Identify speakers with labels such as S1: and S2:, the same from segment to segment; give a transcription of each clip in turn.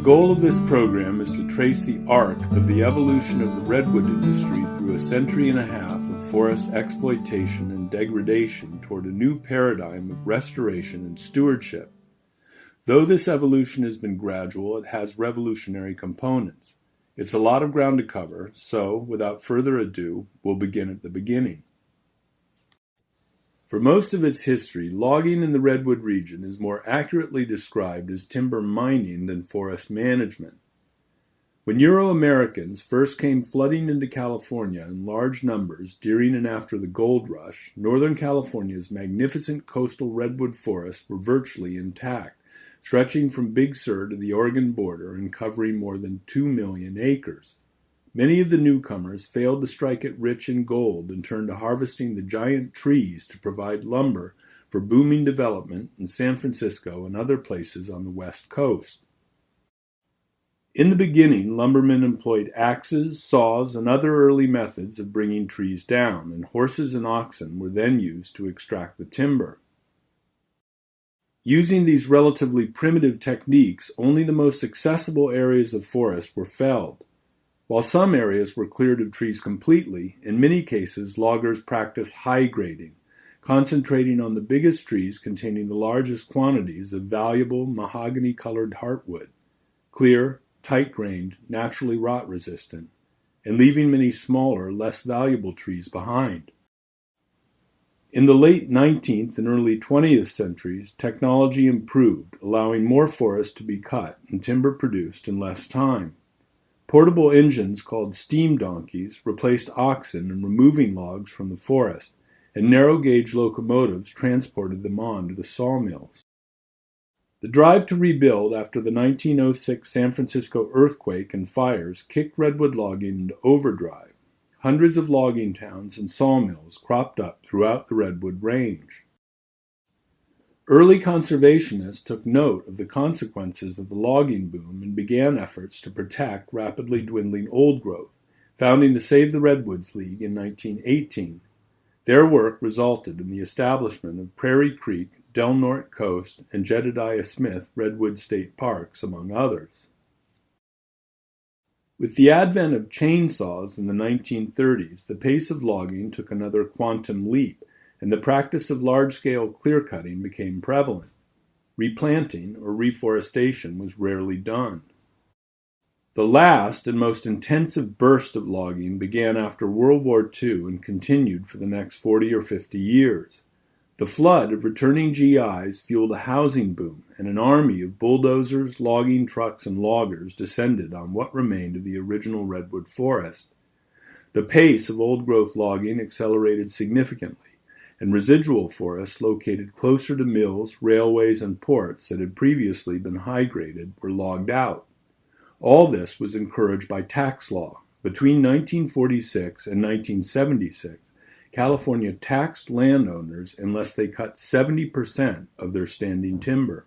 S1: goal of this program is to trace the arc of the evolution of the redwood industry through a century and a half of forest exploitation and degradation toward a new paradigm of restoration and stewardship. Though this evolution has been gradual, it has revolutionary components. It's a lot of ground to cover, so, without further ado, we'll begin at the beginning. For most of its history, logging in the Redwood region is more accurately described as timber mining than forest management. When Euro-Americans first came flooding into California in large numbers during and after the gold rush, Northern California's magnificent coastal redwood forests were virtually intact, stretching from Big Sur to the Oregon border and covering more than 2 million acres. Many of the newcomers failed to strike it rich in gold and turned to harvesting the giant trees to provide lumber for booming development in San Francisco and other places on the West Coast. In the beginning, lumbermen employed axes, saws, and other early methods of bringing trees down, and horses and oxen were then used to extract the timber. Using these relatively primitive techniques, only the most accessible areas of forest were felled. While some areas were cleared of trees completely, in many cases loggers practiced high grading, concentrating on the biggest trees containing the largest quantities of valuable mahogany-colored heartwood, clear, tight-grained, naturally rot-resistant, and leaving many smaller, less valuable trees behind. In the late 19th and early 20th centuries, technology improved, allowing more forest to be cut and timber produced in less time. Portable engines called steam donkeys replaced oxen in removing logs from the forest, and narrow-gauge locomotives transported them on to the sawmills. The drive to rebuild after the 1906 San Francisco earthquake and fires kicked redwood logging into overdrive. Hundreds of logging towns and sawmills cropped up throughout the Redwood Range. Early conservationists took note of the consequences of the logging boom and began efforts to protect rapidly dwindling old growth, founding the Save the Redwoods League in 1918. Their work resulted in the establishment of Prairie Creek, Del Norte Coast, and Jedediah Smith Redwood State Parks, among others. With the advent of chainsaws in the 1930s, the pace of logging took another quantum leap, and the practice of large-scale clear-cutting became prevalent. Replanting or reforestation was rarely done. The last and most intensive burst of logging began after World War II and continued for the next 40 or 50 years. The flood of returning GIs fueled a housing boom, and an army of bulldozers, logging trucks, and loggers descended on what remained of the original redwood forest. The pace of old-growth logging accelerated significantly, and residual forests located closer to mills, railways, and ports that had previously been high-graded were logged out. All this was encouraged by tax law. Between 1946 and 1976, California taxed landowners unless they cut 70% of their standing timber.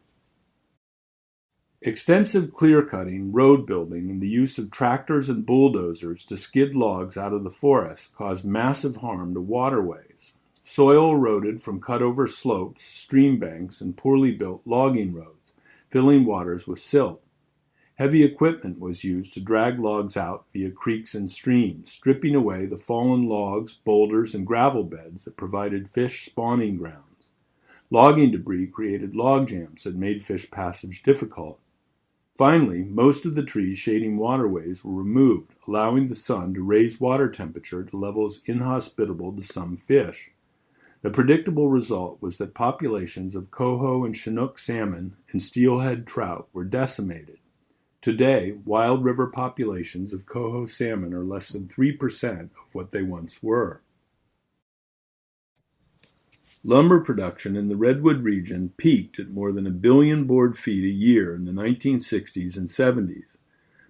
S1: Extensive clear-cutting, road building, and the use of tractors and bulldozers to skid logs out of the forest caused massive harm to waterways. Soil eroded from cut-over slopes, stream banks, and poorly built logging roads, filling waters with silt. Heavy equipment was used to drag logs out via creeks and streams, stripping away the fallen logs, boulders, and gravel beds that provided fish spawning grounds. Logging debris created log jams that made fish passage difficult. Finally, most of the trees shading waterways were removed, allowing the sun to raise water temperature to levels inhospitable to some fish. The predictable result was that populations of coho and chinook salmon and steelhead trout were decimated. Today, wild river populations of coho salmon are less than 3% of what they once were. Lumber production in the Redwood region peaked at more than 1 billion board feet a year in the 1960s and 70s.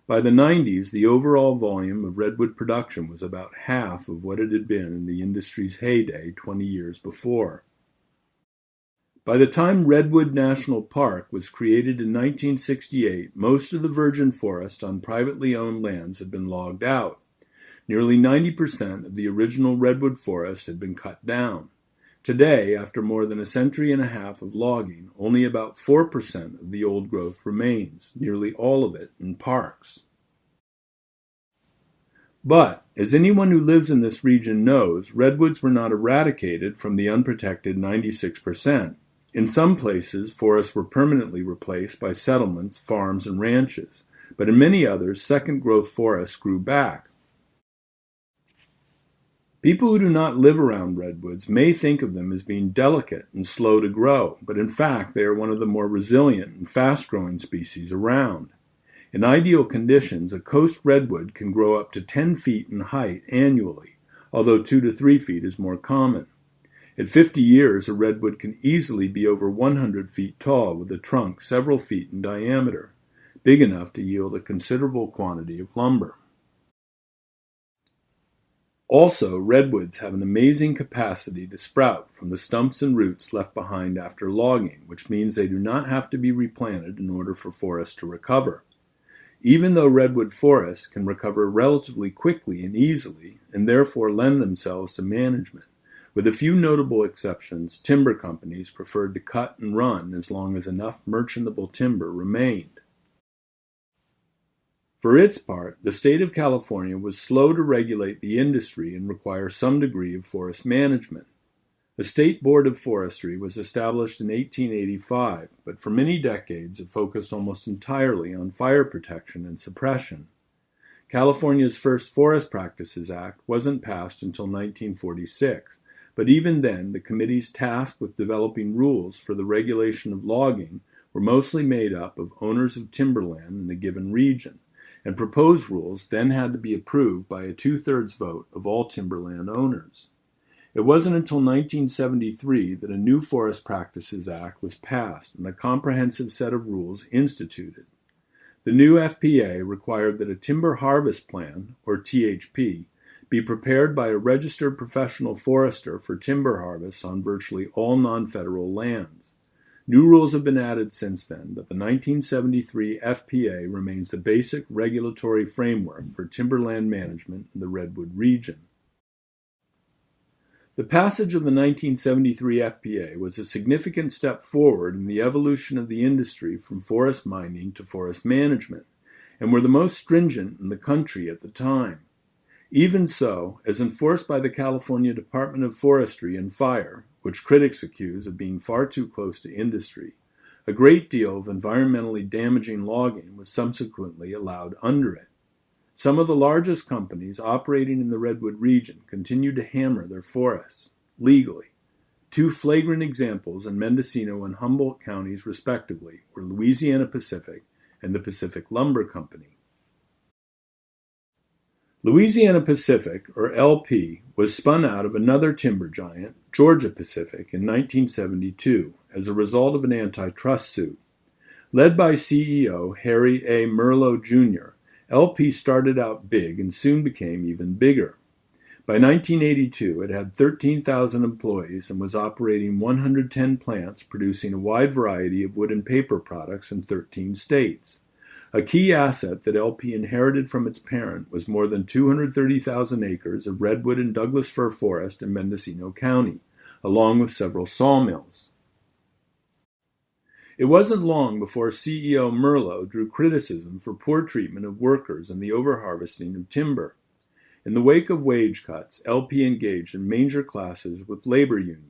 S1: By the 90s, the overall volume of redwood production was about half of what it had been in the industry's heyday 20 years before. By the time Redwood National Park was created in 1968, most of the virgin forest on privately owned lands had been logged out. Nearly 90% of the original redwood forest had been cut down. Today, after more than a century and a half of logging, only about 4% of the old growth remains, nearly all of it in parks. But, as anyone who lives in this region knows, redwoods were not eradicated from the unprotected 96%. In some places, forests were permanently replaced by settlements, farms, and ranches, but in many others, second-growth forests grew back. People who do not live around redwoods may think of them as being delicate and slow to grow, but in fact they are one of the more resilient and fast-growing species around. In ideal conditions, a coast redwood can grow up to 10 feet in height annually, although 2 to 3 feet is more common. At 50 years, a redwood can easily be over 100 feet tall with a trunk several feet in diameter, big enough to yield a considerable quantity of lumber. Also, redwoods have an amazing capacity to sprout from the stumps and roots left behind after logging, which means they do not have to be replanted in order for forests to recover. Even though redwood forests can recover relatively quickly and easily, and therefore lend themselves to management, with a few notable exceptions, timber companies preferred to cut and run as long as enough merchantable timber remained. For its part, the state of California was slow to regulate the industry and require some degree of forest management. A state board of forestry was established in 1885, but for many decades it focused almost entirely on fire protection and suppression. California's first Forest Practices Act wasn't passed until 1946, but even then the committees tasked with developing rules for the regulation of logging were mostly made up of owners of timberland in a given region, and proposed rules then had to be approved by a 2/3 vote of all timberland owners. It wasn't until 1973 that a new Forest Practices Act was passed and a comprehensive set of rules instituted. The new FPA required that a timber harvest plan, or THP, be prepared by a registered professional forester for timber harvests on virtually all non-federal lands. New rules have been added since then, but the 1973 FPA remains the basic regulatory framework for timberland management in the Redwood region. The passage of the 1973 FPA was a significant step forward in the evolution of the industry from forest mining to forest management, and were the most stringent in the country at the time. Even so, as enforced by the California Department of Forestry and Fire, which critics accuse of being far too close to industry, a great deal of environmentally damaging logging was subsequently allowed under it. Some of the largest companies operating in the Redwood region continued to hammer their forests, legally. Two flagrant examples in Mendocino and Humboldt counties respectively were Louisiana Pacific and the Pacific Lumber Company. Louisiana Pacific, or LP, was spun out of another timber giant, Georgia Pacific, in 1972 as a result of an antitrust suit. Led by CEO Harry A. Merlo, Jr., LP started out big and soon became even bigger. By 1982, it had 13,000 employees and was operating 110 plants producing a wide variety of wood and paper products in 13 states. A key asset that LP inherited from its parent was more than 230,000 acres of redwood and Douglas fir forest in Mendocino County, along with several sawmills. It wasn't long before CEO Merlo drew criticism for poor treatment of workers and the overharvesting of timber. In the wake of wage cuts, LP engaged in major clashes with labor unions.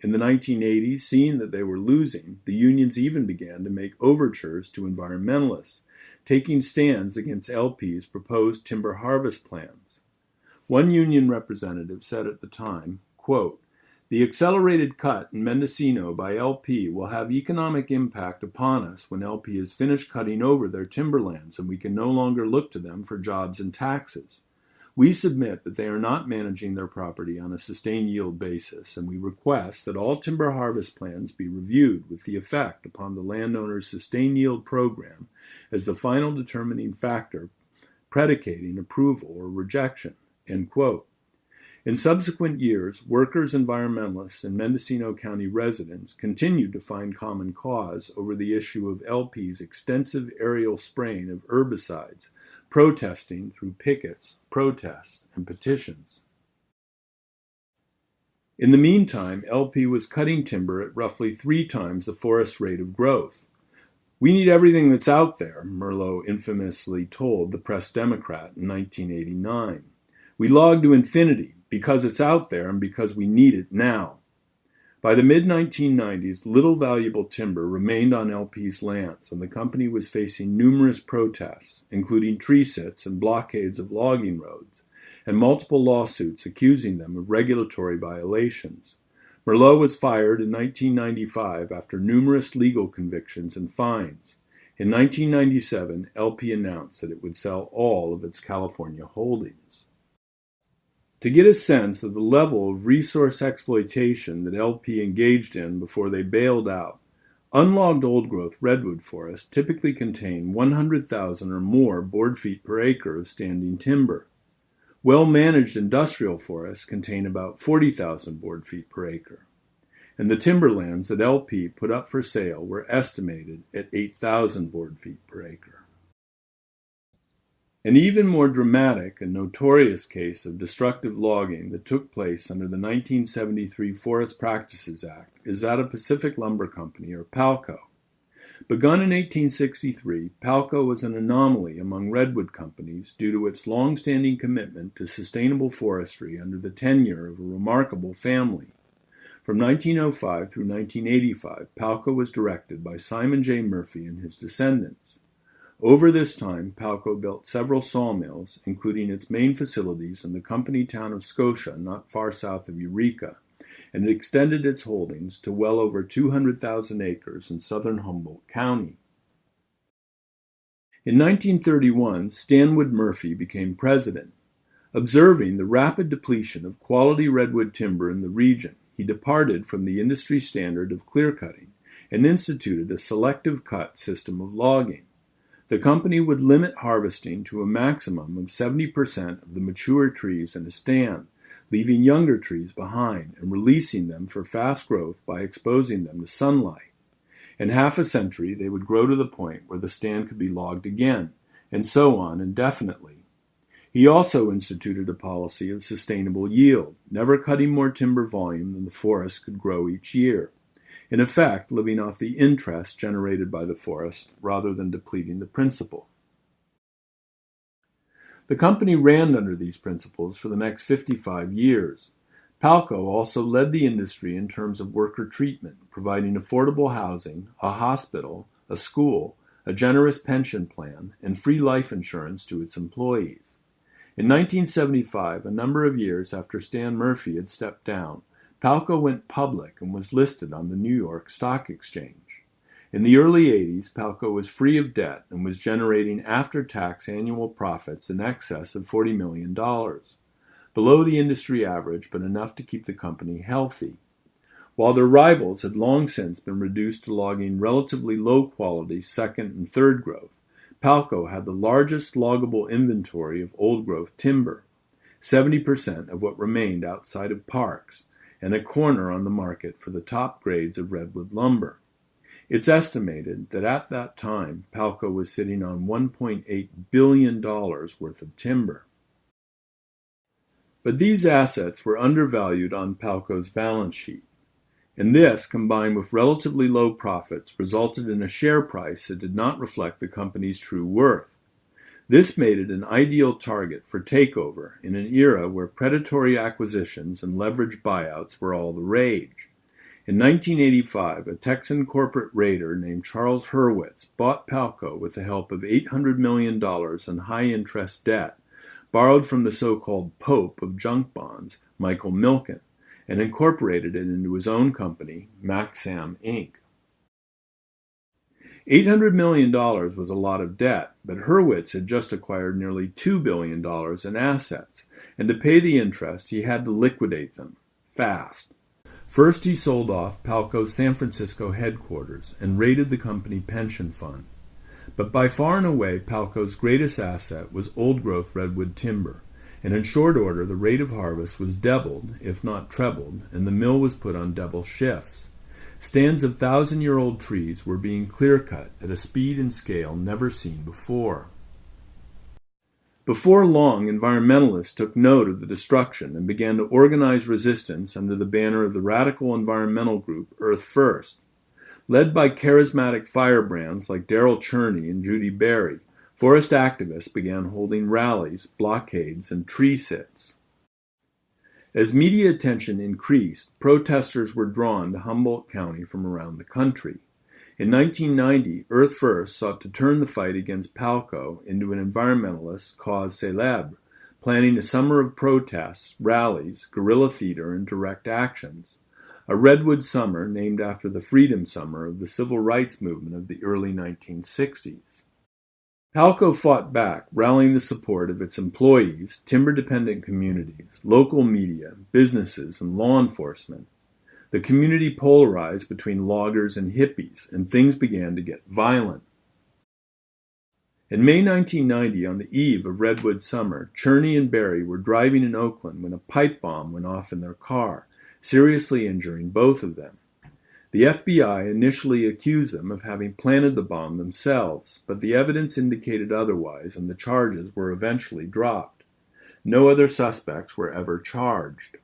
S1: In the 1980s, seeing that they were losing, the unions even began to make overtures to environmentalists, taking stands against LP's proposed timber harvest plans. One union representative said at the time, quote, "The accelerated cut in Mendocino by LP will have economic impact upon us when LP is finished cutting over their timberlands and we can no longer look to them for jobs and taxes. We submit that they are not managing their property on a sustained yield basis, and we request that all timber harvest plans be reviewed with the effect upon the landowner's sustained yield program as the final determining factor predicating approval or rejection." End quote. In subsequent years, workers, environmentalists, and Mendocino County residents continued to find common cause over the issue of LP's extensive aerial spraying of herbicides, protesting through pickets, protests, and petitions. In the meantime, LP was cutting timber at roughly 3 times the forest's rate of growth. "We need everything that's out there," Merlot infamously told the Press-Democrat in 1989. "We log to infinity because it's out there and because we need it now." By the mid-1990s, little valuable timber remained on LP's lands, and the company was facing numerous protests, including tree sits and blockades of logging roads, and multiple lawsuits accusing them of regulatory violations. Merlot was fired in 1995 after numerous legal convictions and fines. In 1997, LP announced that it would sell all of its California holdings. To get a sense of the level of resource exploitation that LP engaged in before they bailed out, unlogged old-growth redwood forests typically contain 100,000 or more board feet per acre of standing timber. Well-managed industrial forests contain about 40,000 board feet per acre, and the timberlands that LP put up for sale were estimated at 8,000 board feet per acre. An even more dramatic and notorious case of destructive logging that took place under the 1973 Forest Practices Act is that of Pacific Lumber Company, or PALCO. Begun in 1863, PALCO was an anomaly among redwood companies due to its long-standing commitment to sustainable forestry under the tenure of a remarkable family. From 1905 through 1985, PALCO was directed by Simon J. Murphy and his descendants. Over this time, PALCO built several sawmills, including its main facilities in the company town of Scotia, not far south of Eureka, and it extended its holdings to well over 200,000 acres in southern Humboldt County. In 1931, Stanwood Murphy became president. Observing the rapid depletion of quality redwood timber in the region, he departed from the industry standard of clear-cutting and instituted a selective cut system of logging. The company would limit harvesting to a maximum of 70% of the mature trees in a stand, leaving younger trees behind and releasing them for fast growth by exposing them to sunlight. In half a century, they would grow to the point where the stand could be logged again, and so on indefinitely. He also instituted a policy of sustainable yield, never cutting more timber volume than the forest could grow each year. In effect, living off the interest generated by the forest rather than depleting the principal. The company ran under these principles for the next 55 years. PALCO also led the industry in terms of worker treatment, providing affordable housing, a hospital, a school, a generous pension plan, and free life insurance to its employees. In 1975, a number of years after Stan Murphy had stepped down, PALCO went public and was listed on the New York Stock Exchange. In the early 80s, PALCO was free of debt and was generating after-tax annual profits in excess of $40 million, below the industry average but enough to keep the company healthy. While their rivals had long since been reduced to logging relatively low-quality second and third growth, PALCO had the largest loggable inventory of old-growth timber, 70% of what remained outside of parks, and a corner on the market for the top grades of redwood lumber. It's estimated that at that time, PALCO was sitting on $1.8 billion worth of timber. But these assets were undervalued on PALCO's balance sheet, and this, combined with relatively low profits, resulted in a share price that did not reflect the company's true worth. This made it an ideal target for takeover in an era where predatory acquisitions and leveraged buyouts were all the rage. In 1985, a Texan corporate raider named Charles Hurwitz bought PALCO with the help of $800 million in high-interest debt, borrowed from the so-called Pope of junk bonds, Michael Milken, and incorporated it into his own company, Maxam Inc. $800 million was a lot of debt, but Hurwitz had just acquired nearly $2 billion in assets, and to pay the interest he had to liquidate them, fast. First he sold off PALCO's San Francisco headquarters and raided the company pension fund. But by far and away PALCO's greatest asset was old-growth redwood timber, and in short order the rate of harvest was doubled, if not trebled, and the mill was put on double shifts. Stands of 1,000-year-old trees were being clear-cut at a speed and scale never seen before. Before long, environmentalists took note of the destruction and began to organize resistance under the banner of the radical environmental group Earth First. Led by charismatic firebrands like Darrell Cherney and Judy Berry, forest activists began holding rallies, blockades, and tree sits. As media attention increased, protesters were drawn to Humboldt County from around the country. In 1990, Earth First sought to turn the fight against Palco into an environmentalist cause célèbre, planning a summer of protests, rallies, guerrilla theater, and direct actions. A Redwood summer named after the Freedom Summer of the civil rights movement of the early 1960s. Palco fought back, rallying the support of its employees, timber-dependent communities, local media, businesses, and law enforcement. The community polarized between loggers and hippies, and things began to get violent. In May 1990, on the eve of Redwood summer, Cherney and Berry were driving in Oakland when a pipe bomb went off in their car, seriously injuring both of them. The FBI initially accused them of having planted the bomb themselves, but the evidence indicated otherwise, and the charges were eventually dropped. No other suspects were ever charged.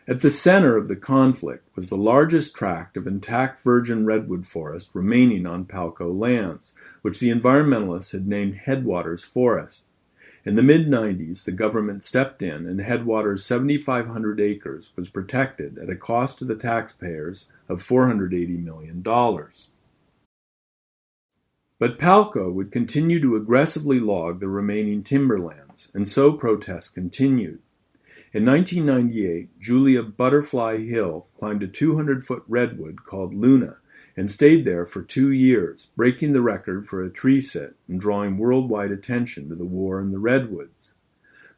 S1: At the center of the conflict was the largest tract of intact virgin redwood forest remaining on Palco lands, which the environmentalists had named Headwaters Forest. In the mid-90s, the government stepped in, and Headwaters' 7,500 acres was protected at a cost to the taxpayers of $480 million. But Palco would continue to aggressively log the remaining timberlands, and so protests continued. In 1998, Julia Butterfly Hill climbed a 200-foot redwood called Luna and stayed there for 2 years, breaking the record for a tree sit and drawing worldwide attention to the war in the Redwoods.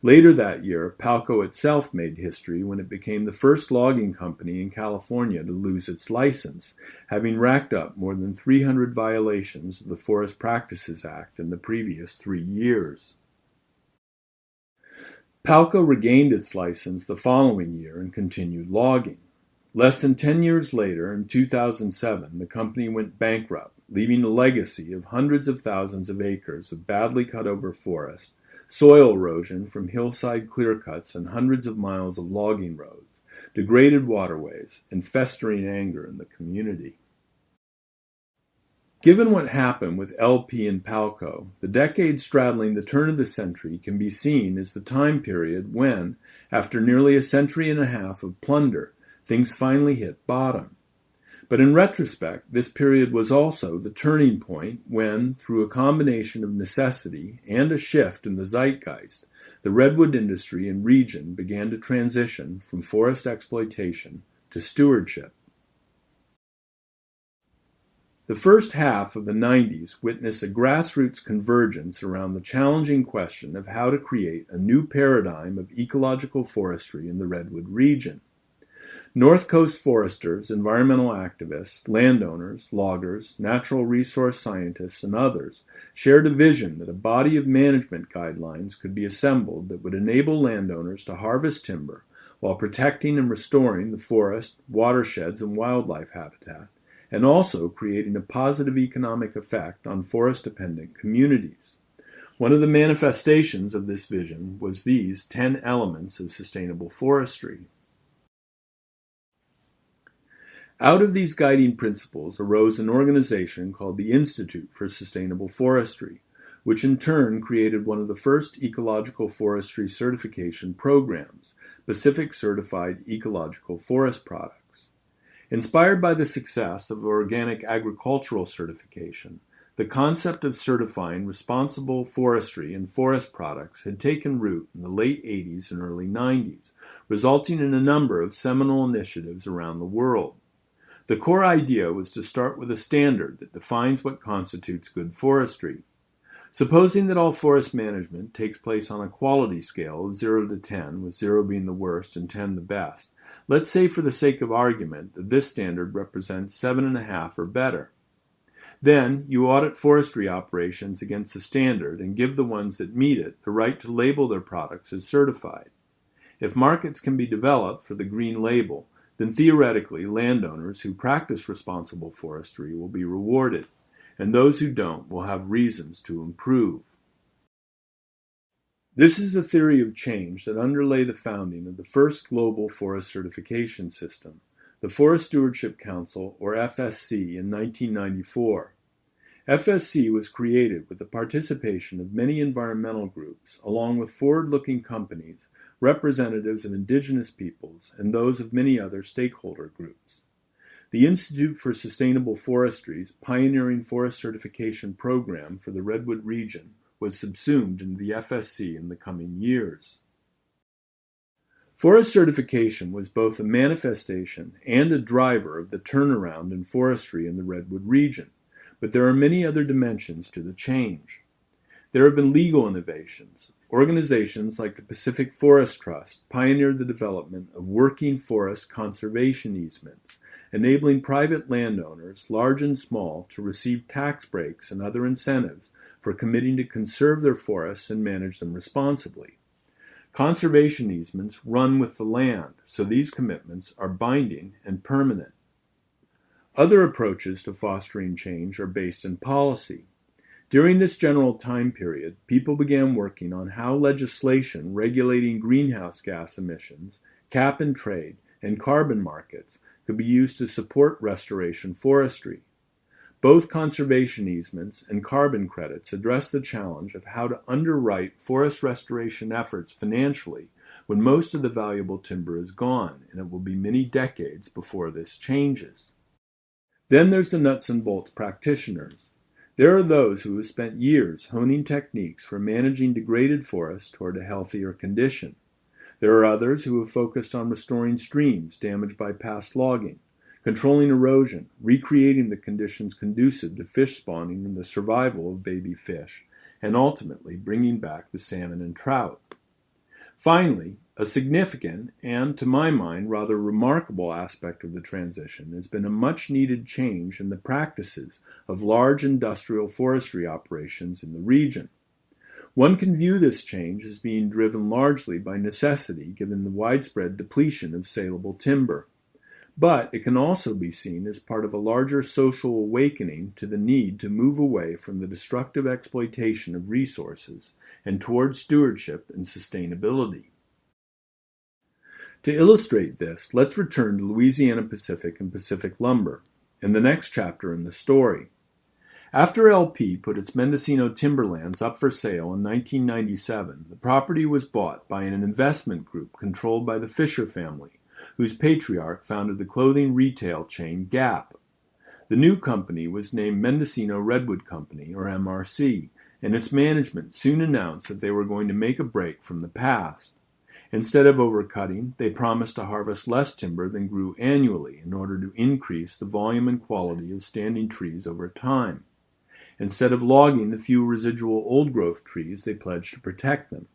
S1: Later that year, Palco itself made history when it became the first logging company in California to lose its license, having racked up more than 300 violations of the Forest Practices Act in the previous 3 years. Palco regained its license the following year and continued logging. Less than 10 years later, in 2007, the company went bankrupt, leaving a legacy of hundreds of thousands of acres of badly cut-over forest, soil erosion from hillside clear-cuts and hundreds of miles of logging roads, degraded waterways, and festering anger in the community. Given what happened with LP and Palco, the decade straddling the turn of the century can be seen as the time period when, after nearly a century and a half of plunder, things finally hit bottom. But in retrospect, this period was also the turning point when, through a combination of necessity and a shift in the zeitgeist, the redwood industry and region began to transition from forest exploitation to stewardship. The first half of the 90s witnessed a grassroots convergence around the challenging question of how to create a new paradigm of ecological forestry in the Redwood region. North Coast foresters, environmental activists, landowners, loggers, natural resource scientists, and others shared a vision that a body of management guidelines could be assembled that would enable landowners to harvest timber while protecting and restoring the forest, watersheds, and wildlife habitat, and also creating a positive economic effect on forest-dependent communities. One of the manifestations of this vision was these 10 elements of sustainable forestry. Out of these guiding principles arose an organization called the Institute for Sustainable Forestry, which in turn created one of the first ecological forestry certification programs, Pacific Certified Ecological Forest Products. Inspired by the success of organic agricultural certification, the concept of certifying responsible forestry and forest products had taken root in the late 80s and early 90s, resulting in a number of seminal initiatives around the world. The core idea was to start with a standard that defines what constitutes good forestry. Supposing that all forest management takes place on a quality scale of 0 to 10, with 0 being the worst and 10 the best, let's say for the sake of argument that this standard represents 7.5 or better. Then, you audit forestry operations against the standard and give the ones that meet it the right to label their products as certified. If markets can be developed for the green label, then theoretically landowners who practice responsible forestry will be rewarded, and those who don't will have reasons to improve. This is the theory of change that underlay the founding of the first global forest certification system, the Forest Stewardship Council, or FSC, in 1994. FSC was created with the participation of many environmental groups, along with forward-looking companies, representatives of indigenous peoples, and those of many other stakeholder groups. The Institute for Sustainable Forestry's pioneering forest certification program for the Redwood region was subsumed into the FSC in the coming years. Forest certification was both a manifestation and a driver of the turnaround in forestry in the Redwood region, but there are many other dimensions to the change. There have been legal innovations. Organizations like the Pacific Forest Trust pioneered the development of working forest conservation easements, enabling private landowners, large and small, to receive tax breaks and other incentives for committing to conserve their forests and manage them responsibly. Conservation easements run with the land, so these commitments are binding and permanent. Other approaches to fostering change are based in policy. During this general time period, people began working on how legislation regulating greenhouse gas emissions, cap and trade, and carbon markets could be used to support restoration forestry. Both conservation easements and carbon credits address the challenge of how to underwrite forest restoration efforts financially when most of the valuable timber is gone, and it will be many decades before this changes. Then there's the nuts and bolts practitioners. There are those who have spent years honing techniques for managing degraded forests toward a healthier condition. There are others who have focused on restoring streams damaged by past logging, controlling erosion, recreating the conditions conducive to fish spawning and the survival of baby fish, and ultimately bringing back the salmon and trout. Finally, a significant and, to my mind, rather remarkable aspect of the transition has been a much-needed change in the practices of large industrial forestry operations in the region. One can view this change as being driven largely by necessity given the widespread depletion of saleable timber. But it can also be seen as part of a larger social awakening to the need to move away from the destructive exploitation of resources and toward stewardship and sustainability. To illustrate this, let's return to Louisiana Pacific and Pacific Lumber in the next chapter in the story. After LP put its Mendocino timberlands up for sale in 1997, the property was bought by an investment group controlled by the Fisher family, whose patriarch founded the clothing retail chain Gap. The new company was named Mendocino Redwood Company, or MRC, and its management soon announced that they were going to make a break from the past. Instead of overcutting, they promised to harvest less timber than grew annually in order to increase the volume and quality of standing trees over time. Instead of logging the few residual old-growth trees, they pledged to protect them.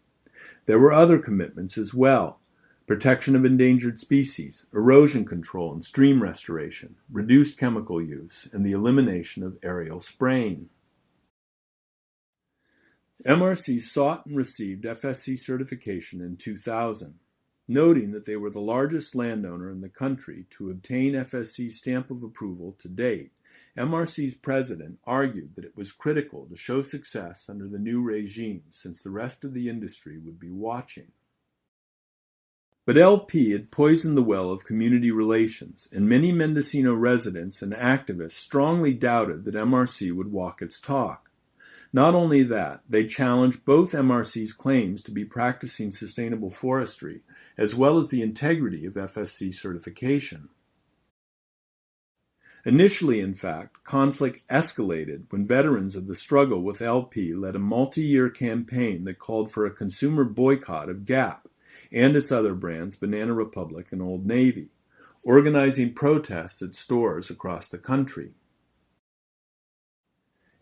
S1: There were other commitments as well: protection of endangered species, erosion control and stream restoration, reduced chemical use, and the elimination of aerial spraying. MRC sought and received FSC certification in 2000. Noting that they were the largest landowner in the country to obtain FSC stamp of approval to date, MRC's president argued that it was critical to show success under the new regime since the rest of the industry would be watching. But LP had poisoned the well of community relations, and many Mendocino residents and activists strongly doubted that MRC would walk its talk. Not only that, they challenged both MRC's claims to be practicing sustainable forestry, as well as the integrity of FSC certification. Initially, in fact, conflict escalated when veterans of the struggle with LP led a multi-year campaign that called for a consumer boycott of Gap and its other brands, Banana Republic and Old Navy, organizing protests at stores across the country.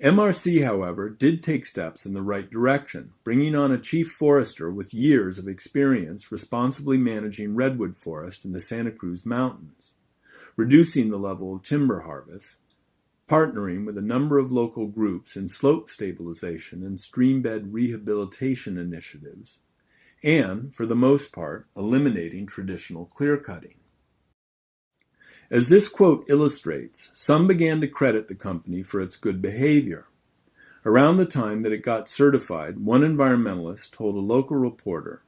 S1: MRC, however, did take steps in the right direction, bringing on a chief forester with years of experience responsibly managing redwood forest in the Santa Cruz Mountains, reducing the level of timber harvest, partnering with a number of local groups in slope stabilization and streambed rehabilitation initiatives, and, for the most part, eliminating traditional clear-cutting. As this quote illustrates, some began to credit the company for its good behavior. Around the time that it got certified, one environmentalist told a local reporter,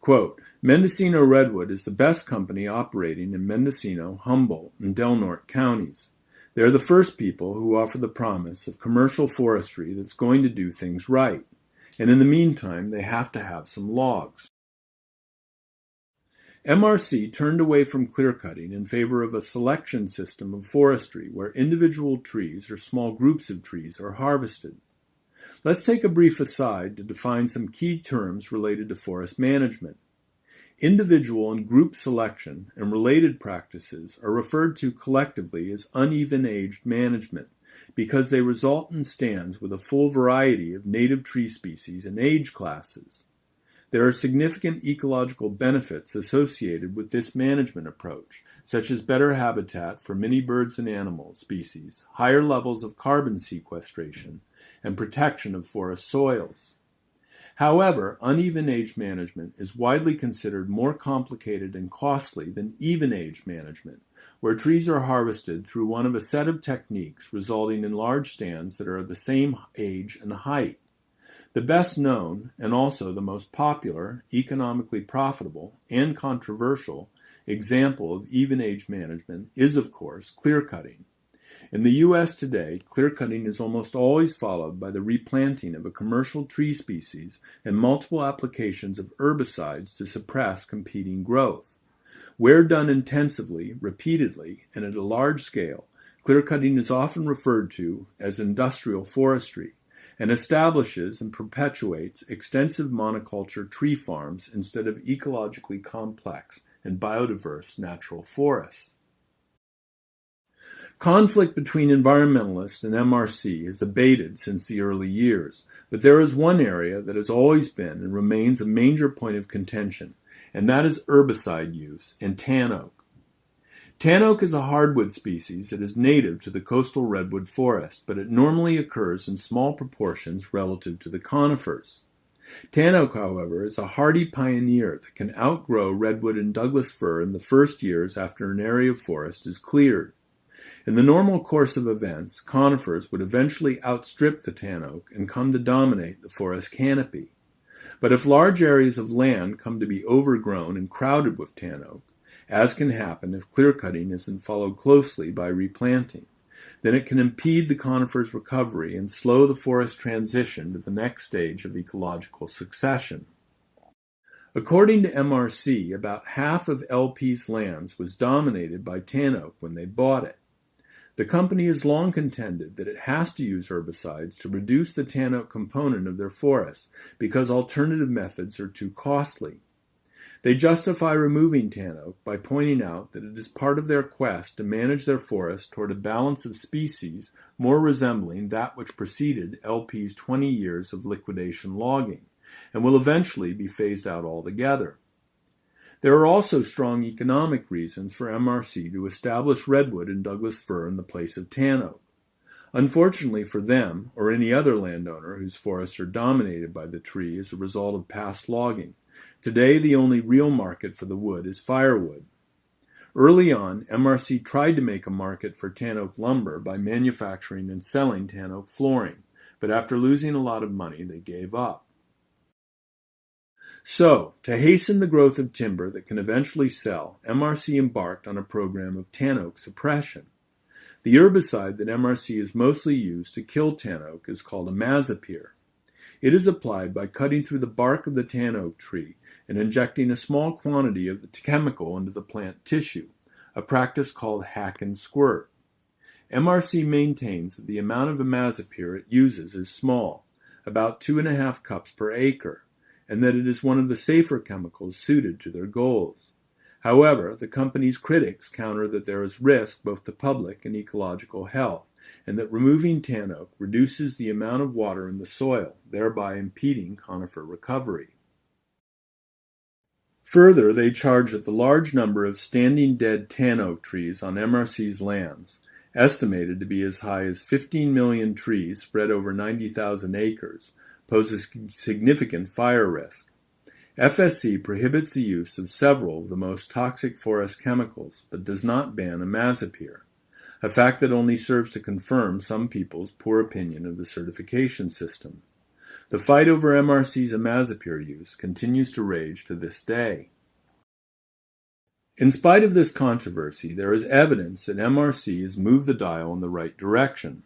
S1: quote, "Mendocino Redwood is the best company operating in Mendocino, Humboldt, and Del Norte counties. They're the first people who offer the promise of commercial forestry that's going to do things right. And in the meantime, they have to have some logs." MRC turned away from clear-cutting in favor of a selection system of forestry where individual trees or small groups of trees are harvested. Let's take a brief aside to define some key terms related to forest management. Individual and group selection and related practices are referred to collectively as uneven-aged management because they result in stands with a full variety of native tree species and age classes. There are significant ecological benefits associated with this management approach, such as better habitat for many birds and animal species, higher levels of carbon sequestration, and protection of forest soils. However, uneven-age management is widely considered more complicated and costly than even-age management, where trees are harvested through one of a set of techniques resulting in large stands that are of the same age and height. The best known, and also the most popular, economically profitable, and controversial example of even-age management is, of course, clear-cutting. In the U.S. today, clear-cutting is almost always followed by the replanting of a commercial tree species and multiple applications of herbicides to suppress competing growth. Where done intensively, repeatedly, and at a large scale, clear-cutting is often referred to as industrial forestry, and establishes and perpetuates extensive monoculture tree farms instead of ecologically complex and biodiverse natural forests. Conflict between environmentalists and MRC has abated since the early years, but there is one area that has always been and remains a major point of contention, and that is herbicide use in tan oak. Tan oak is a hardwood species that is native to the coastal redwood forest, but it normally occurs in small proportions relative to the conifers. Tan oak, however, is a hardy pioneer that can outgrow redwood and Douglas fir in the first years after an area of forest is cleared. In the normal course of events, conifers would eventually outstrip the tan oak and come to dominate the forest canopy. But if large areas of land come to be overgrown and crowded with tan oak, as can happen if clear-cutting isn't followed closely by replanting, then it can impede the conifer's recovery and slow the forest transition to the next stage of ecological succession. According to MRC, about half of LP's lands was dominated by tan oak when they bought it. The company has long contended that it has to use herbicides to reduce the tan oak component of their forests because alternative methods are too costly. They justify removing tan oak by pointing out that it is part of their quest to manage their forest toward a balance of species more resembling that which preceded LP's 20 years of liquidation logging, and will eventually be phased out altogether. There are also strong economic reasons for MRC to establish redwood and Douglas fir in the place of tan oak. Unfortunately for them, or any other landowner whose forests are dominated by the tree as a result of past logging, today the only real market for the wood is firewood. Early on, MRC tried to make a market for tan oak lumber by manufacturing and selling tan oak flooring, but after losing a lot of money, they gave up. So, to hasten the growth of timber that can eventually sell, MRC embarked on a program of tan oak suppression. The herbicide that MRC is mostly used to kill tan oak is called imazapyr. It is applied by cutting through the bark of the tan oak tree and injecting a small quantity of the chemical into the plant tissue, a practice called hack and squirt. MRC maintains that the amount of imazapyr it uses is small, about 2.5 cups per acre, and that it is one of the safer chemicals suited to their goals. However, the company's critics counter that there is risk both to public and ecological health, and that removing tan oak reduces the amount of water in the soil, thereby impeding conifer recovery. Further, they charge that the large number of standing dead tan oak trees on MRC's lands, estimated to be as high as 15 million trees spread over 90,000 acres, poses significant fire risk. FSC prohibits the use of several of the most toxic forest chemicals, but does not ban imazapyr. a fact that only serves to confirm some people's poor opinion of the certification system. The fight over MRC's imazapyr use continues to rage to this day. In spite of this controversy, there is evidence that MRC has moved the dial in the right direction.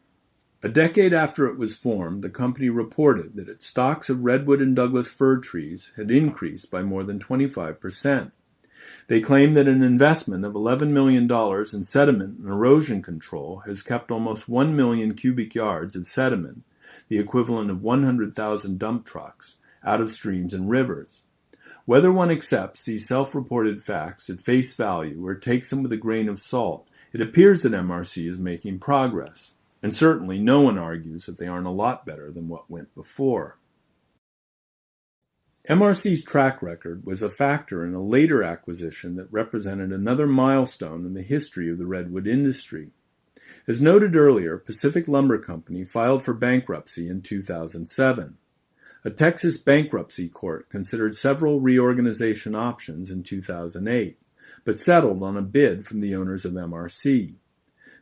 S1: A decade after it was formed, the company reported that its stocks of redwood and Douglas fir trees had increased by more than 25%. They claim that an investment of $11 million in sediment and erosion control has kept almost 1 million cubic yards of sediment, the equivalent of 100,000 dump trucks, out of streams and rivers. Whether one accepts these self-reported facts at face value or takes them with a grain of salt, it appears that MRC is making progress, and certainly no one argues that they aren't a lot better than what went before. MRC's track record was a factor in a later acquisition that represented another milestone in the history of the redwood industry. As noted earlier, Pacific Lumber Company filed for bankruptcy in 2007. A Texas bankruptcy court considered several reorganization options in 2008, but settled on a bid from the owners of MRC.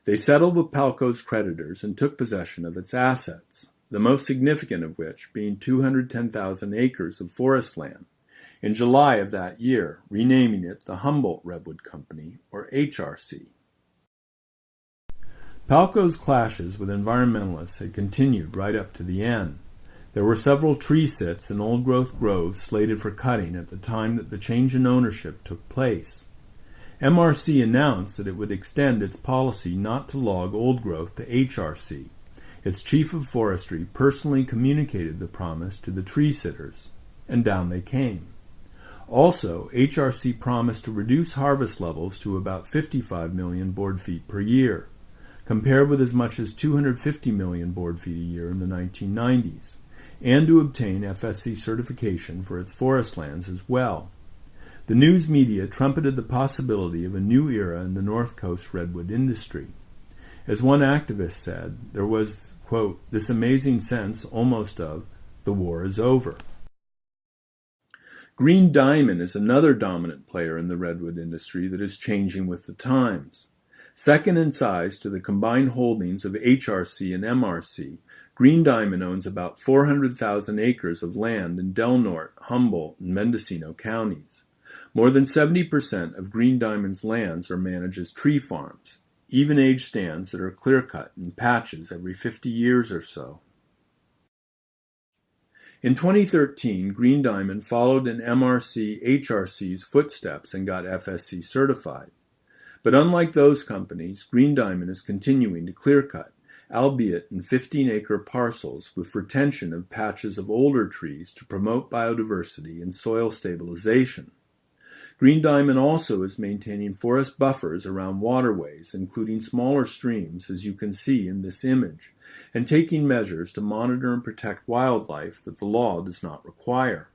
S1: They settled with Palco's creditors and took possession of its assets, the most significant of which being 210,000 acres of forest land, in July of that year, renaming it the Humboldt Redwood Company, or HRC. Palco's clashes with environmentalists had continued right up to the end. There were several tree sits and old-growth groves slated for cutting at the time that the change in ownership took place. MRC announced that it would extend its policy not to log old growth to HRC. Its chief of forestry personally communicated the promise to the tree sitters, and down they came. Also, HRC promised to reduce harvest levels to about 55 million board feet per year, compared with as much as 250 million board feet a year in the 1990s, and to obtain FSC certification for its forest lands as well. The news media trumpeted the possibility of a new era in the North Coast redwood industry. As one activist said, there was, quote, this amazing sense almost of, the war is over. Green Diamond is another dominant player in the redwood industry that is changing with the times. Second in size to the combined holdings of HRC and MRC, Green Diamond owns about 400,000 acres of land in Del Norte, Humboldt, and Mendocino counties. More than 70% of Green Diamond's lands are managed as tree farms, even-age stands that are clear-cut in patches every 50 years or so. In 2013, Green Diamond followed in MRC-HRC's footsteps and got FSC certified. But unlike those companies, Green Diamond is continuing to clear-cut, albeit in 15-acre parcels with retention of patches of older trees to promote biodiversity and soil stabilization. Green Diamond also is maintaining forest buffers around waterways, including smaller streams, as you can see in this image, and taking measures to monitor and protect wildlife that the law does not require.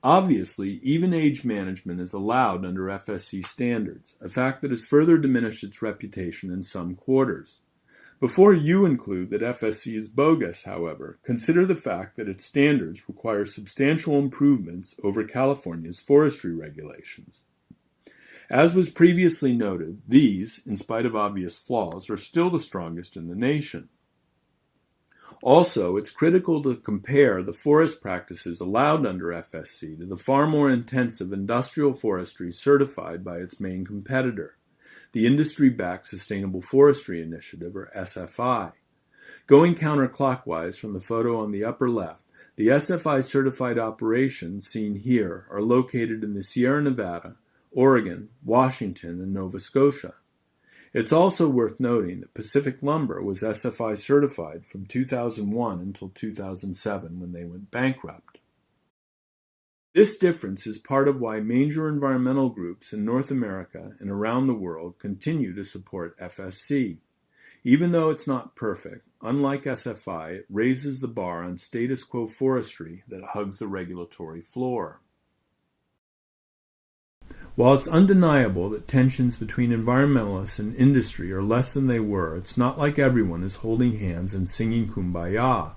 S1: Obviously, even-age management is allowed under FSC standards, a fact that has further diminished its reputation in some quarters. Before you include that FSC is bogus, however, consider the fact that its standards require substantial improvements over California's forestry regulations. As was previously noted, these, in spite of obvious flaws, are still the strongest in the nation. Also, it's critical to compare the forest practices allowed under FSC to the far more intensive industrial forestry certified by its main competitor, the Industry-Backed Sustainable Forestry Initiative, or SFI. Going counterclockwise from the photo on the upper left, the SFI-certified operations seen here are located in the Sierra Nevada, Oregon, Washington, and Nova Scotia. It's also worth noting that Pacific Lumber was SFI certified from 2001 until 2007 when they went bankrupt. This difference is part of why major environmental groups in North America and around the world continue to support FSC. Even though it's not perfect, unlike SFI, it raises the bar on status quo forestry that hugs the regulatory floor. While it's undeniable that tensions between environmentalists and industry are less than they were, it's not like everyone is holding hands and singing Kumbaya.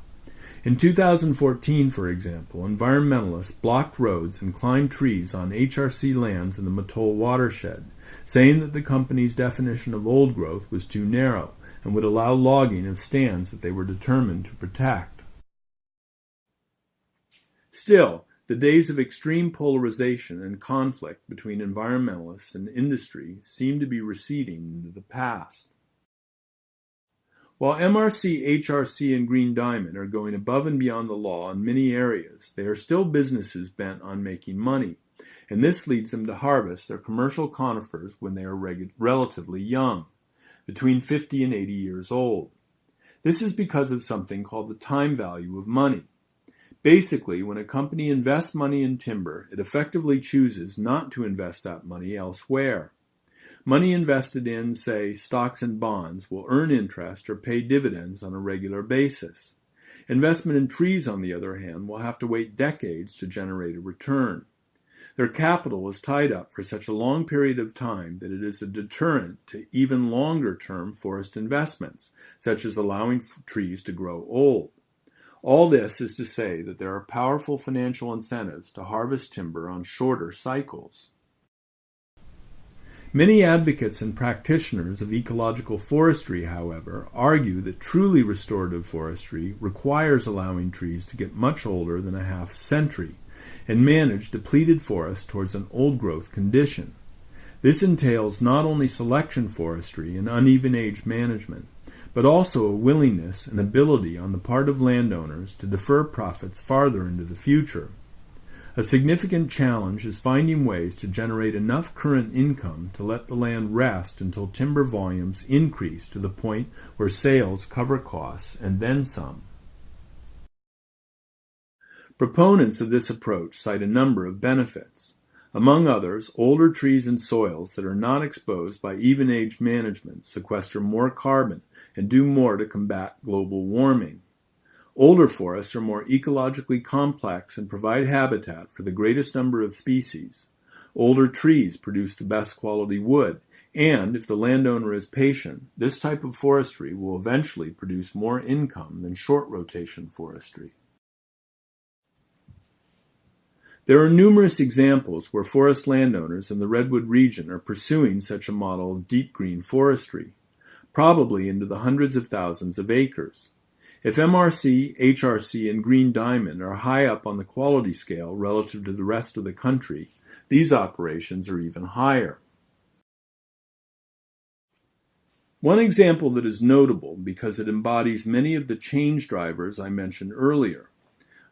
S1: In 2014, for example, environmentalists blocked roads and climbed trees on HRC lands in the Mattole watershed, saying that the company's definition of old growth was too narrow and would allow logging of stands that they were determined to protect. Still, the days of extreme polarization and conflict between environmentalists and industry seem to be receding into the past. While MRC, HRC, and Green Diamond are going above and beyond the law in many areas, they are still businesses bent on making money, and this leads them to harvest their commercial conifers when they are relatively young, between 50 and 80 years old. This is because of something called the time value of money. Basically, when a company invests money in timber, it effectively chooses not to invest that money elsewhere. Money invested in, say, stocks and bonds will earn interest or pay dividends on a regular basis. Investment in trees, on the other hand, will have to wait decades to generate a return. Their capital is tied up for such a long period of time that it is a deterrent to even longer-term forest investments, such as allowing trees to grow old. All this is to say that there are powerful financial incentives to harvest timber on shorter cycles. Many advocates and practitioners of ecological forestry, however, argue that truly restorative forestry requires allowing trees to get much older than a half-century and manage depleted forests towards an old-growth condition. This entails not only selection forestry and uneven age management, but also a willingness and ability on the part of landowners to defer profits farther into the future. A significant challenge is finding ways to generate enough current income to let the land rest until timber volumes increase to the point where sales cover costs and then some. Proponents of this approach cite a number of benefits. Among others, older trees and soils that are not exposed by even-age management sequester more carbon and do more to combat global warming. Older forests are more ecologically complex and provide habitat for the greatest number of species. Older trees produce the best quality wood, and if the landowner is patient, this type of forestry will eventually produce more income than short-rotation forestry. There are numerous examples where forest landowners in the Redwood region are pursuing such a model of deep green forestry, probably into the hundreds of thousands of acres. If MRC, HRC, and Green Diamond are high up on the quality scale relative to the rest of the country, these operations are even higher. One example that is notable because it embodies many of the change drivers I mentioned earlier.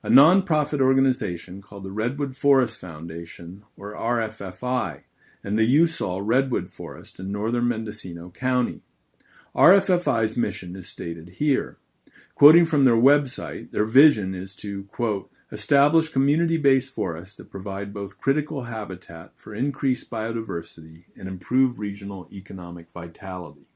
S1: A non-profit organization called the Redwood Forest Foundation, or RFFI, and the USAL Redwood Forest in northern Mendocino County. RFFI's mission is stated here. Quoting from their website, their vision is to, quote, establish community-based forests that provide both critical habitat for increased biodiversity and improve regional economic vitality.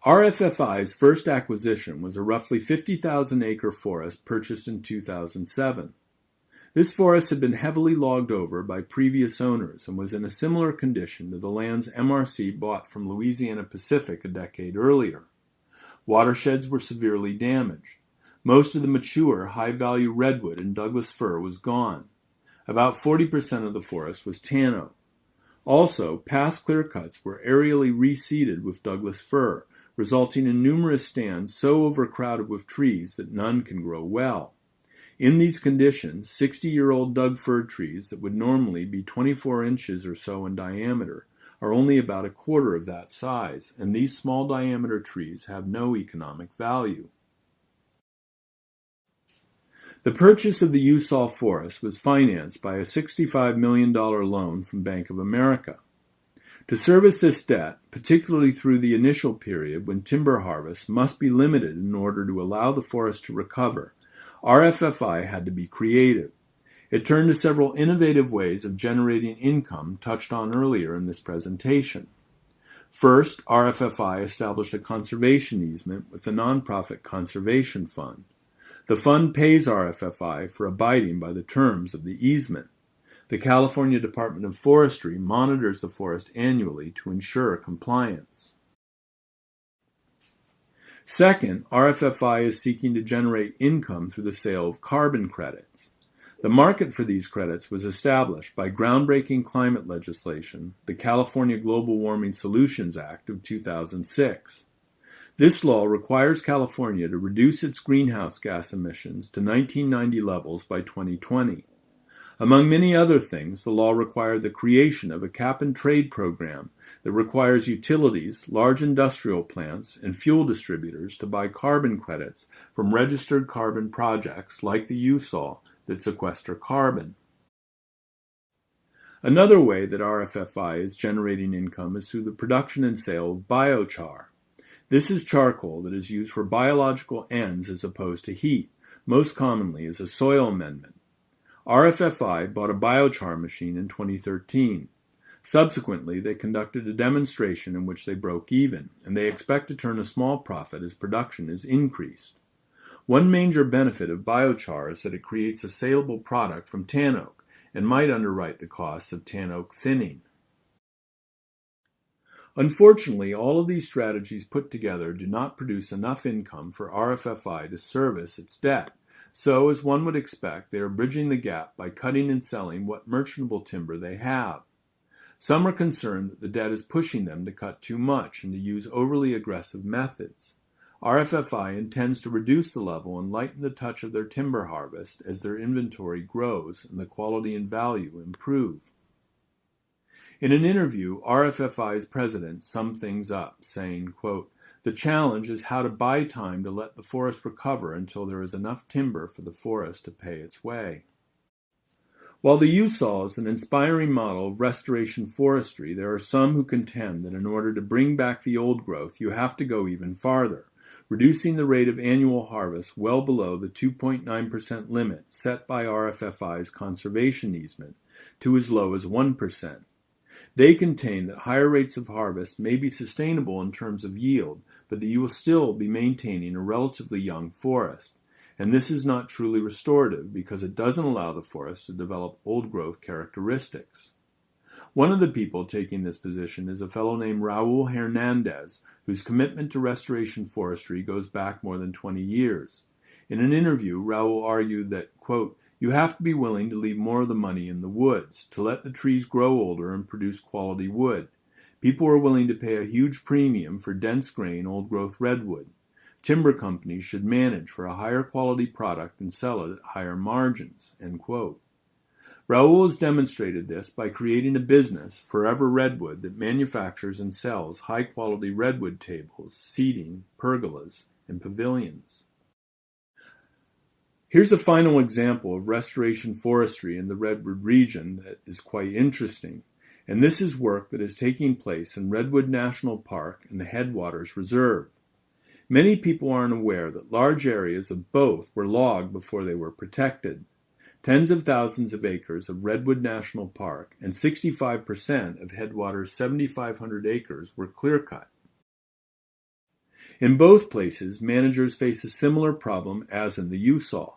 S1: RFFI's first acquisition was a roughly 50,000-acre forest purchased in 2007. This forest had been heavily logged over by previous owners and was in a similar condition to the lands MRC bought from Louisiana Pacific a decade earlier. Watersheds were severely damaged. Most of the mature, high-value redwood and Douglas fir was gone. About 40% of the forest was tanno. Also, past clear-cuts were aerially reseeded with Douglas fir, resulting in numerous stands so overcrowded with trees that none can grow well. In these conditions, 60-year-old Doug fir trees that would normally be 24 inches or so in diameter are only about a quarter of that size, and these small diameter trees have no economic value. The purchase of the USAL forest was financed by a $65 million loan from Bank of America. To service this debt, particularly through the initial period when timber harvest must be limited in order to allow the forest to recover, RFFI had to be creative. It turned to several innovative ways of generating income touched on earlier in this presentation. First, RFFI established a conservation easement with the nonprofit Conservation Fund. The fund pays RFFI for abiding by the terms of the easement. The California Department of Forestry monitors the forest annually to ensure compliance. Second, RFFI is seeking to generate income through the sale of carbon credits. The market for these credits was established by groundbreaking climate legislation, the California Global Warming Solutions Act of 2006. This law requires California to reduce its greenhouse gas emissions to 1990 levels by 2020. Among many other things, the law required the creation of a cap-and-trade program that requires utilities, large industrial plants, and fuel distributors to buy carbon credits from registered carbon projects like the USAW that sequester carbon. Another way that RFFI is generating income is through the production and sale of biochar. This is charcoal that is used for biological ends as opposed to heat, most commonly as a soil amendment. RFFI bought a biochar machine in 2013. Subsequently, they conducted a demonstration in which they broke even, and they expect to turn a small profit as production is increased. One major benefit of biochar is that it creates a saleable product from tan oak and might underwrite the costs of tan oak thinning. Unfortunately, all of these strategies put together do not produce enough income for RFFI to service its debt. So, as one would expect, they are bridging the gap by cutting and selling what merchantable timber they have. Some are concerned that the debt is pushing them to cut too much and to use overly aggressive methods. RFFI intends to reduce the level and lighten the touch of their timber harvest as their inventory grows and the quality and value improve. In an interview, RFFI's president summed things up, saying, quote, "The challenge is how to buy time to let the forest recover until there is enough timber for the forest to pay its way." While the USAW is an inspiring model of restoration forestry, there are some who contend that in order to bring back the old growth, you have to go even farther, reducing the rate of annual harvest well below the 2.9% limit set by RFFI's conservation easement to as low as 1%. They contend that higher rates of harvest may be sustainable in terms of yield, but that you will still be maintaining a relatively young forest. And this is not truly restorative because it doesn't allow the forest to develop old-growth characteristics. One of the people taking this position is a fellow named Raul Hernandez, whose commitment to restoration forestry goes back more than 20 years. In an interview, Raul argued that, quote, "You have to be willing to leave more of the money in the woods, to let the trees grow older and produce quality wood. People are willing to pay a huge premium for dense grain old-growth redwood. Timber companies should manage for a higher quality product and sell it at higher margins," end quote. Raul has demonstrated this by creating a business, Forever Redwood, that manufactures and sells high-quality redwood tables, seating, pergolas, and pavilions. Here's a final example of restoration forestry in the Redwood region that is quite interesting, and this is work that is taking place in Redwood National Park and the Headwaters Reserve. Many people aren't aware that large areas of both were logged before they were protected. Tens of thousands of acres of Redwood National Park and 65% of Headwaters' 7,500 acres were clear-cut. In both places, managers face a similar problem as in the USAW.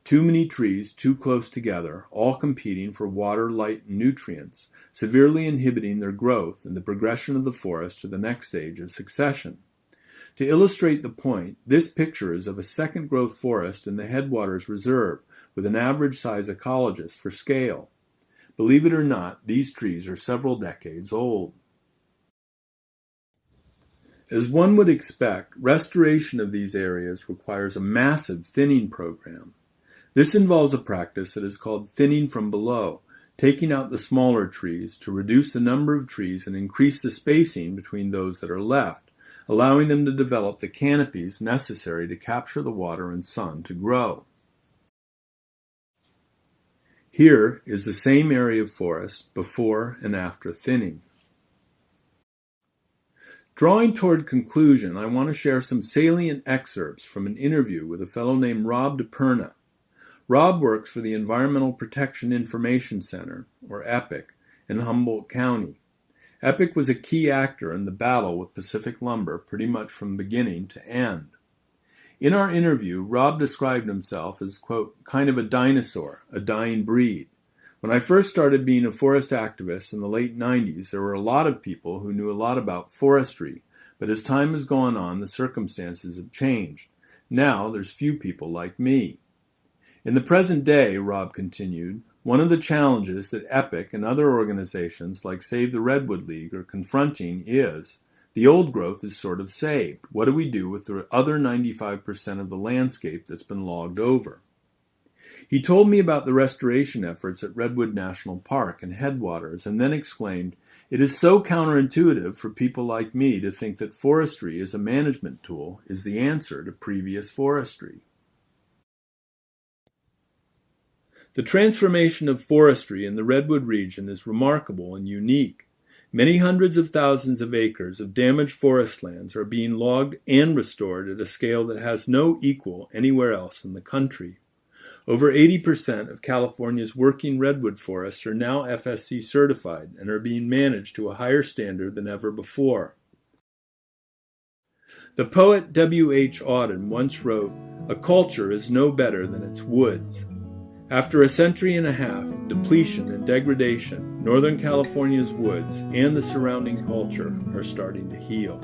S1: Too many trees too close together, all competing for water, light, and nutrients, severely inhibiting their growth and the progression of the forest to the next stage of succession. To illustrate the point, this picture is of a second-growth forest in the Headwaters Reserve with an average-size ecologist for scale. Believe it or not, these trees are several decades old. As one would expect, restoration of these areas requires a massive thinning program. This involves a practice that is called thinning from below, taking out the smaller trees to reduce the number of trees and increase the spacing between those that are left, allowing them to develop the canopies necessary to capture the water and sun to grow. Here is the same area of forest before and after thinning. Drawing toward conclusion, I want to share some salient excerpts from an interview with a fellow named Rob DePerna. Rob works for the Environmental Protection Information Center, or EPIC, in Humboldt County. EPIC was a key actor in the battle with Pacific Lumber pretty much from beginning to end. In our interview, Rob described himself as, quote, "kind of a dinosaur, a dying breed. When I first started being a forest activist in the late 90s, there were a lot of people who knew a lot about forestry, But as time has gone on, the circumstances have changed. Now there's few people like me. In the present day, Rob continued, one of the challenges that EPIC and other organizations like Save the Redwood League are confronting is, the old growth is sort of saved. What do we do with the other 95% of the landscape that's been logged over? He told me about the restoration efforts at Redwood National Park and Headwaters, and then exclaimed, "It is so counterintuitive for people like me to think that forestry as a management tool is the answer to previous forestry." The transformation of forestry in the Redwood region is remarkable and unique. Many hundreds of thousands of acres of damaged forest lands are being logged and restored at a scale that has no equal anywhere else in the country. Over 80% of California's working redwood forests are now FSC certified and are being managed to a higher standard than ever before. The poet W.H. Auden once wrote, "A culture is no better than its woods." After a century and a half of depletion and degradation, Northern California's woods and the surrounding culture are starting to heal.